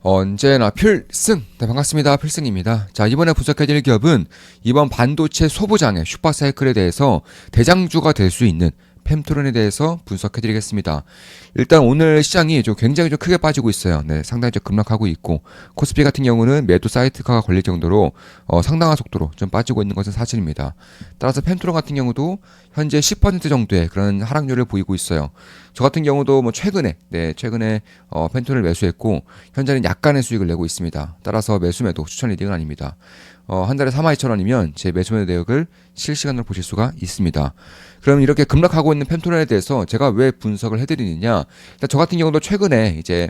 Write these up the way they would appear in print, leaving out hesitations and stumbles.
언제나 필승! 네, 반갑습니다. 필승입니다. 자, 이번에 분석해드릴 기업은 이번 반도체 소부장의 슈퍼사이클에 대해서 대장주가 될 수 있는 펜트론에 대해서 분석해드리겠습니다. 일단 오늘 시장이 굉장히 크게 빠지고 있어요. 네, 상당히 급락하고 있고 코스피 같은 경우는 매도 사이트카가 걸릴 정도로 상당한 속도로 좀 빠지고 있는 것은 사실입니다. 따라서 펜트론 같은 경우도 현재 10% 정도의 그런 하락률을 보이고 있어요. 저 같은 경우도 최근에 펜트론을 매수했고 현재는 약간의 수익을 내고 있습니다. 따라서 매수 매도 추천 리딩은 아닙니다. 한 달에 42,000원이면 제 매수 매도 내역을 실시간으로 보실 수가 있습니다. 그럼 이렇게 급락하고 있는 펜트론에 대해서 제가 왜 분석을 해드리느냐? 일단 저 같은 경우도 최근에 이제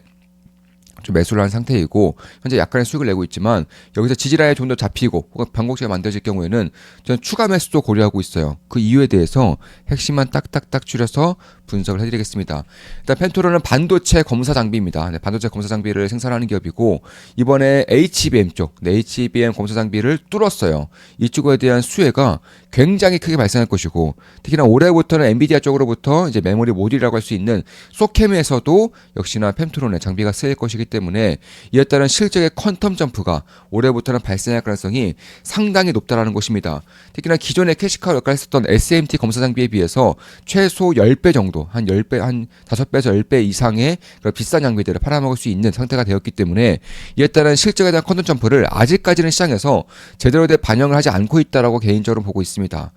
좀 매수를 한 상태이고 현재 약간의 수익을 내고 있지만 여기서 지지라인이 좀 더 잡히고 혹은 변곡시가 만들어질 경우에는 저는 추가 매수도 고려하고 있어요. 그 이유에 대해서 핵심만 딱딱딱 줄여서 분석을 해드리겠습니다. 일단 펜트론은 반도체 검사 장비입니다. 네, 반도체 검사 장비를 생산하는 기업이고 이번에 HBM 쪽, HBM 검사 장비를 뚫었어요. 이쪽에 대한 수혜가 굉장히 크게 발생할 것이고 특히나 올해부터는 엔비디아 쪽으로부터 이제 메모리 모듈이라고 할 수 있는 소캠에서도 역시나 펜트론의 장비가 쓰일 것이기 때문에 이에 따른 실적의 퀀텀 점프가 올해부터는 발생할 가능성이 상당히 높다라는 것입니다. 특히나 기존의 캐시카우 역할을 했었던 SMT 검사 장비에 비해서 최소 10배 정도, 한 10배, 한 5배에서 10배 이상의 그런 비싼 장비들을 팔아먹을 수 있는 상태가 되었기 때문에 이에 따른 실적에 대한 퀀텀 점프를 아직까지는 시장에서 제대로 된 반영을 하지 않고 있다라고 개인적으로 보고 있습니다.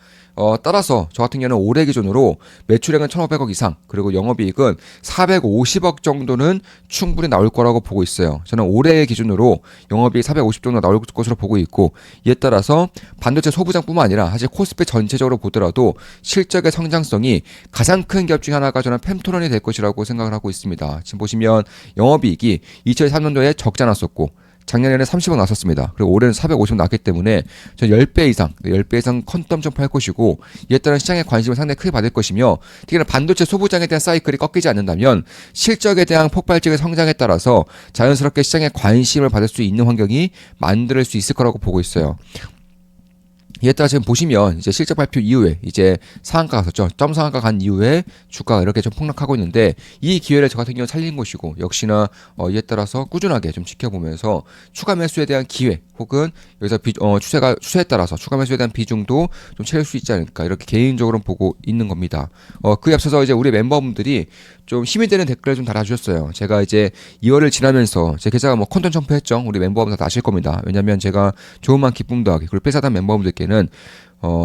따라서 저 같은 경우는 올해 기준으로 매출액은 1,500억 이상 그리고 영업이익은 450억 정도는 충분히 나올 거라고 보고 있어요. 저는 올해 기준으로 영업이익 450 정도 나올 것으로 보고 있고 이에 따라서 반도체 소부장뿐만 아니라 사실 코스피 전체적으로 보더라도 실적의 성장성이 가장 큰 기업 중에 하나가 저는 펜트론이 될 것이라고 생각을 하고 있습니다. 지금 보시면 영업이익이 2023년도에 적자 났었고 작년에는 30억 나왔었습니다. 그리고 올해는 450억 나왔기 때문에 저 10배 이상 퀀텀 점프할 것이고 이에 따른 시장의 관심을 상당히 크게 받을 것이며 특히나 반도체 소부장에 대한 사이클이 꺾이지 않는다면 실적에 대한 폭발적인 성장에 따라서 자연스럽게 시장의 관심을 받을 수 있는 환경이 만들 수 있을 거라고 보고 있어요. 이에 따라 지금 보시면 이제 실적 발표 이후에 이제 상한가 갔었죠. 점 상한가 간 이후에 주가가 이렇게 좀 폭락하고 있는데 이 기회를 저 같은 경우 살린 것이고 역시나 이에 따라서 꾸준하게 좀 지켜보면서 추가 매수에 대한 기회 혹은 여기서 추세에 따라서 추가 매수에 대한 비중도 좀 채울 수 있지 않을까 이렇게 개인적으로 보고 있는 겁니다. 그에 앞서서 이제 우리 멤버분들이 좀 힘이 되는 댓글을 좀 달아주셨어요. 제가 이제 2월을 지나면서 제 계좌가 콘텐츠 점프했죠. 우리 멤버분들 다 아실 겁니다. 왜냐면 제가 좋은만 기쁨 더하기 그리고 회사단 멤버분들께는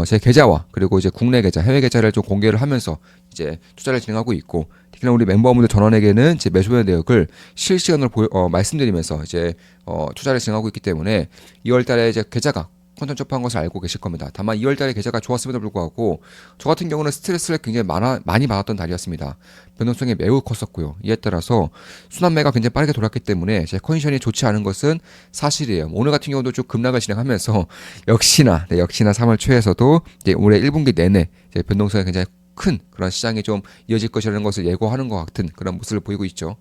제 계좌와 그리고 이제 국내 계좌, 해외 계좌를 좀 공개를 하면서 이제 투자를 진행하고 있고 특히나 우리 멤버분들 전원에게는 제 매수의 내역을 실시간으로 말씀드리면서 이제 투자를 진행하고 있기 때문에 2월달에 이제 계좌가 콘텐츠 접한 것을 알고 계실 겁니다. 다만 2월달에 계좌가 좋았음에도 불구하고 저 같은 경우는 스트레스를 굉장히 많이 받았던 달이었습니다. 변동성이 매우 컸었고요. 이에 따라서 순환매가 굉장히 빠르게 돌았기 때문에 제 컨디션이 좋지 않은 것은 사실이에요. 오늘 같은 경우도 쭉 급락을 진행하면서 역시나 3월 초에서도 올해 1분기 내내 변동성이 굉장히 큰 그런 시장이 좀 이어질 것이라는 것을 예고하는 것 같은 그런 모습을 보이고 있죠.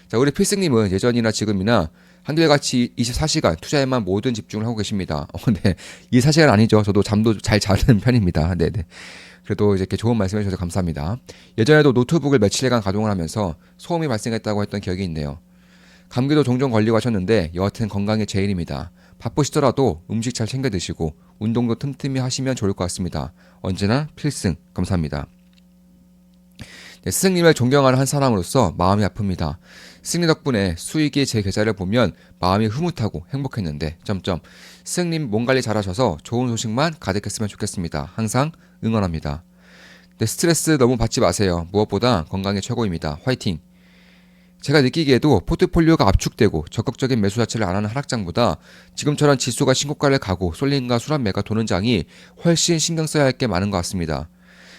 자, 우리 필승님은 예전이나 지금이나 한결같이 24시간 투자에만 모든 집중을 하고 계십니다. 네. 24시간 아니죠. 저도 잠도 잘 자는 편입니다. 네네. 그래도 이렇게 좋은 말씀 해주셔서 감사합니다. 예전에도 노트북을 며칠간 가동을 하면서 소음이 발생했다고 했던 기억이 있네요. 감기도 종종 걸리고 하셨는데 여하튼 건강이 제일입니다. 바쁘시더라도 음식 잘 챙겨 드시고 운동도 틈틈이 하시면 좋을 것 같습니다. 언제나 필승 감사합니다. 네, 스승님을 존경하는 한 사람으로서 마음이 아픕니다. 스승님 덕분에 수익이 제 계좌를 보면 마음이 흐뭇하고 행복했는데 스승님 몸 관리 잘하셔서 좋은 소식만 가득했으면 좋겠습니다. 항상 응원합니다. 네, 스트레스 너무 받지 마세요. 무엇보다 건강이 최고입니다. 화이팅! 제가 느끼기에도 포트폴리오가 압축되고 적극적인 매수 자체를 안 하는 하락장보다 지금처럼 지수가 신고가를 가고 쏠림과 순환매가 도는 장이 훨씬 신경 써야 할 게 많은 것 같습니다.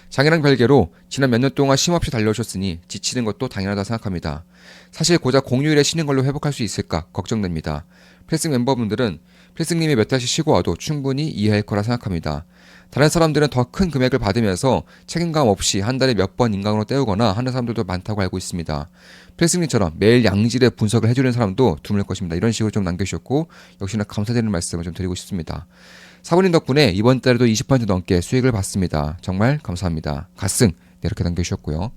장이랑 별개로 지난 몇 년 동안 쉼없이 달려오셨으니 지치는 것도 당연하다 생각합니다. 사실 고작 공휴일에 쉬는 걸로 회복할 수 있을까 걱정됩니다. 필승 멤버분들은 필승님이 몇 달씩 쉬고 와도 충분히 이해할 거라 생각합니다. 다른 사람들은 더 큰 금액을 받으면서 책임감 없이 한 달에 몇 번 인강으로 때우거나 하는 사람들도 많다고 알고 있습니다. 필승님처럼 매일 양질의 분석을 해주는 사람도 드물 것입니다. 이런 식으로 좀 남겨주셨고 역시나 감사드리는 말씀을 좀 드리고 싶습니다. 사부님 덕분에 이번 달에도 20% 넘게 수익을 봤습니다. 정말 감사합니다. 갓승 이렇게 남겨주셨고요.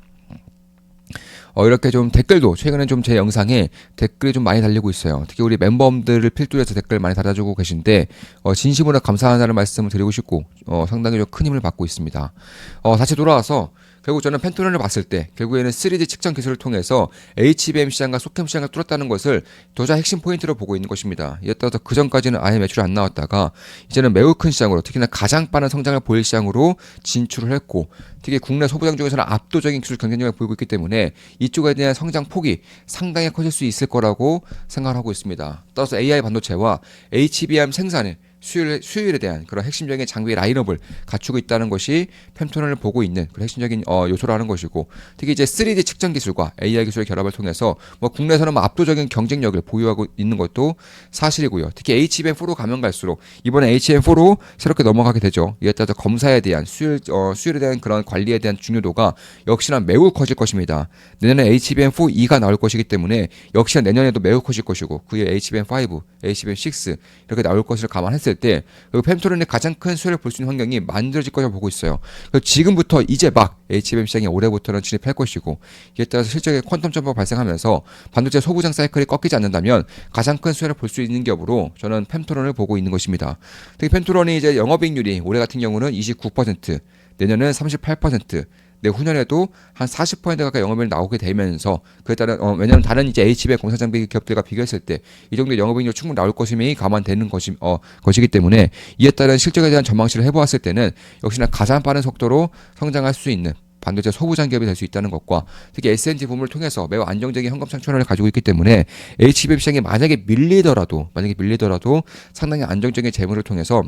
이렇게 좀 댓글도 최근에 좀 제 영상에 댓글이 좀 많이 달리고 있어요. 특히 우리 멤버들을 필두로 해서 댓글 많이 달아주고 계신데 진심으로 감사하다는 말씀을 드리고 싶고 상당히 좀 큰 힘을 받고 있습니다. 다시 돌아와서 결국 저는 펜토론을 봤을 때 결국에는 3D 측정 기술을 통해서 HBM 시장과 소캠 시장을 뚫었다는 것을 도자 핵심 포인트로 보고 있는 것입니다. 이에 따라서 그 전까지는 아예 매출이 안 나왔다가 이제는 매우 큰 시장으로 특히나 가장 빠른 성장을 보일 시장으로 진출을 했고 특히 국내 소부장 중에서는 압도적인 기술 경쟁력을 보이고 있기 때문에 이쪽에 대한 성장 폭이 상당히 커질 수 있을 거라고 생각을 하고 있습니다. 따라서 AI 반도체와 HBM 생산을 수율에 대한 그런 핵심적인 장비 라인업을 갖추고 있다는 것이 펜토론을 보고 있는 그런 핵심적인 요소라는 것이고 특히 이제 3D 측정 기술과 AI 기술의 결합을 통해서 국내에서는 압도적인 경쟁력을 보유하고 있는 것도 사실이고요. 특히 HBM4로 가면 갈수록 이번에 HBM4로 새롭게 넘어가게 되죠. 이에 따라서 검사에 대한 수율에 대한 그런 관리에 대한 중요도가 역시나 매우 커질 것입니다. 내년에 HBM4E가 나올 것이기 때문에 역시나 내년에도 매우 커질 것이고 그에 HBM5, HBM6 이렇게 나올 것을 감안했을 때 펜토론의 가장 큰 수혜를 볼 수 있는 환경이 만들어질 것이라고 보고 있어요. 지금부터 이제 막 HBM 시장에 올해부터는 진입할 것이고 이에 따라서 실적의 퀀텀 점프가 발생하면서 반도체 소부장 사이클이 꺾이지 않는다면 가장 큰 수혜를 볼 수 있는 기업으로 저는 펜토론을 보고 있는 것입니다. 특히 펜토론이 이제 영업이익률이 올해 같은 경우는 29%, 내년은 38%, 내후년에도 한 40% 가까이 영업이익 나오게 되면서 그에 따른 왜냐하면 다른 이제 HBM 공사 장비 기업들과 비교했을 때 이 정도 영업이익률 충분히 나올 것임이 감안되는 것이기 때문에 이에 따른 실적에 대한 전망치를 해보았을 때는 역시나 가장 빠른 속도로 성장할 수 있는 반도체 소부장 기업이 될 수 있다는 것과 특히 S&T 부문을 통해서 매우 안정적인 현금 창출을 가지고 있기 때문에 HBM 시장이 만약에 밀리더라도 상당히 안정적인 재물을 통해서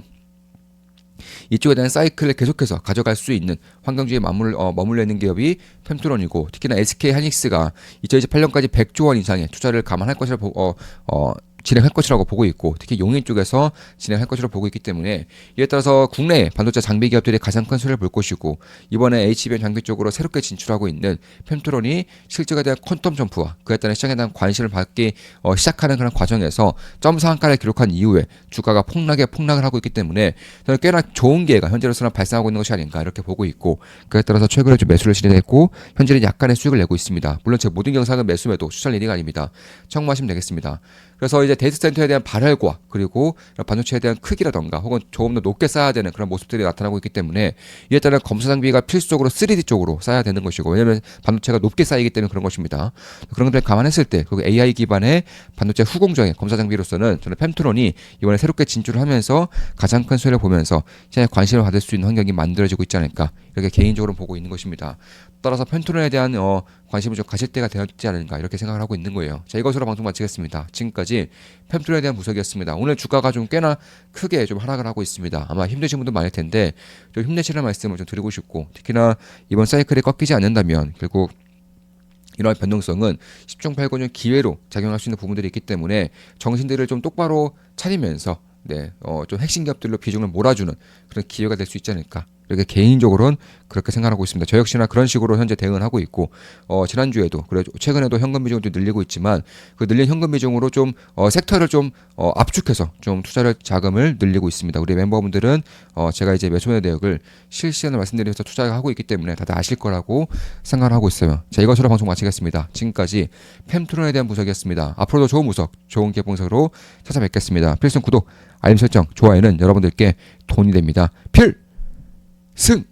이쪽에 대한 사이클을 계속해서 가져갈 수 있는 환경주의에 머물러 있는 기업이 펜토론이고 특히나 SK 하이닉스가 2028년까지 100조 원 이상의 투자를 감안할 것이라고 진행할 것이라고 보고 있고 특히 용인 쪽에서 진행할 것이라고 보고 있기 때문에 이에 따라서 국내 반도체 장비 기업들이 가장 큰 수혜를 볼 것이고 이번에 HBM 장비 쪽으로 새롭게 진출하고 있는 펜토론이 실적에 대한 퀀텀 점프와 그에 따른 시장에 대한 관심을 받기 시작하는 그런 과정에서 점 상한가를 기록한 이후에 주가가 폭락을 하고 있기 때문에 저는 꽤나 좋은 기회가 현재로서는 발생하고 있는 것이 아닌가 이렇게 보고 있고 그에 따라서 최근에 좀 매수를 진행했고 현재는 약간의 수익을 내고 있습니다. 물론 제 모든 영상은 매수매도 추천 리딩 아닙니다. 참고하시면 되겠습니다. 그래서 이제 데이터 센터에 대한 발열과 그리고 반도체에 대한 크기라던가 혹은 조금 더 높게 쌓아야 되는 그런 모습들이 나타나고 있기 때문에 이에 따른 검사 장비가 필수적으로 3D 쪽으로 쌓아야 되는 것이고 왜냐하면 반도체가 높게 쌓이기 때문에 그런 것입니다. 그런 것들을 감안했을 때 그리고 AI 기반의 반도체 후공정의 검사 장비로서는 저는 펜토론이 이번에 새롭게 진출을 하면서 가장 큰 수혜를 보면서 시장에 관심을 받을 수 있는 환경이 만들어지고 있지 않을까 이렇게 개인적으로 보고 있는 것입니다. 따라서 펜토론에 대한 관심을 좀 가질 때가 되었지 않을까 이렇게 생각을 하고 있는 거예요. 자, 이것으로 방송 마치겠습니다. 지금까지 펜토론에 대한 분석이었습니다. 오늘 주가가 좀 꽤나 크게 좀 하락을 하고 있습니다. 아마 힘드신 분도 많을 텐데 좀 힘내시라는 말씀을 좀 드리고 싶고 특히나 이번 사이클이 꺾이지 않는다면 결국 이러한 변동성은 10중 8구는 기회로 작용할 수 있는 부분들이 있기 때문에 정신들을 좀 똑바로 차리면서 좀 핵심 기업들로 비중을 몰아주는 그런 기회가 될 수 있지 않을까 이렇게 개인적으로는 그렇게 생각하고 있습니다. 저 역시나 그런 식으로 현재 대응을 하고 있고 지난주에도 그래 최근에도 현금 비중을 좀 늘리고 있지만 그 늘린 현금 비중으로 좀 섹터를 좀 압축해서 좀 투자를 자금을 늘리고 있습니다. 우리 멤버분들은 제가 이제 매수매 대역을 실시간으로 말씀드리면서 투자하고 있기 때문에 다들 아실 거라고 생각을 하고 있어요. 자, 이것으로 방송 마치겠습니다. 지금까지 펜토론에 대한 분석이었습니다. 앞으로도 좋은 분석, 좋은 기업 분석으로 찾아뵙겠습니다. 필승 구독, 알림 설정, 좋아요는 여러분들께 돈이 됩니다. 필승!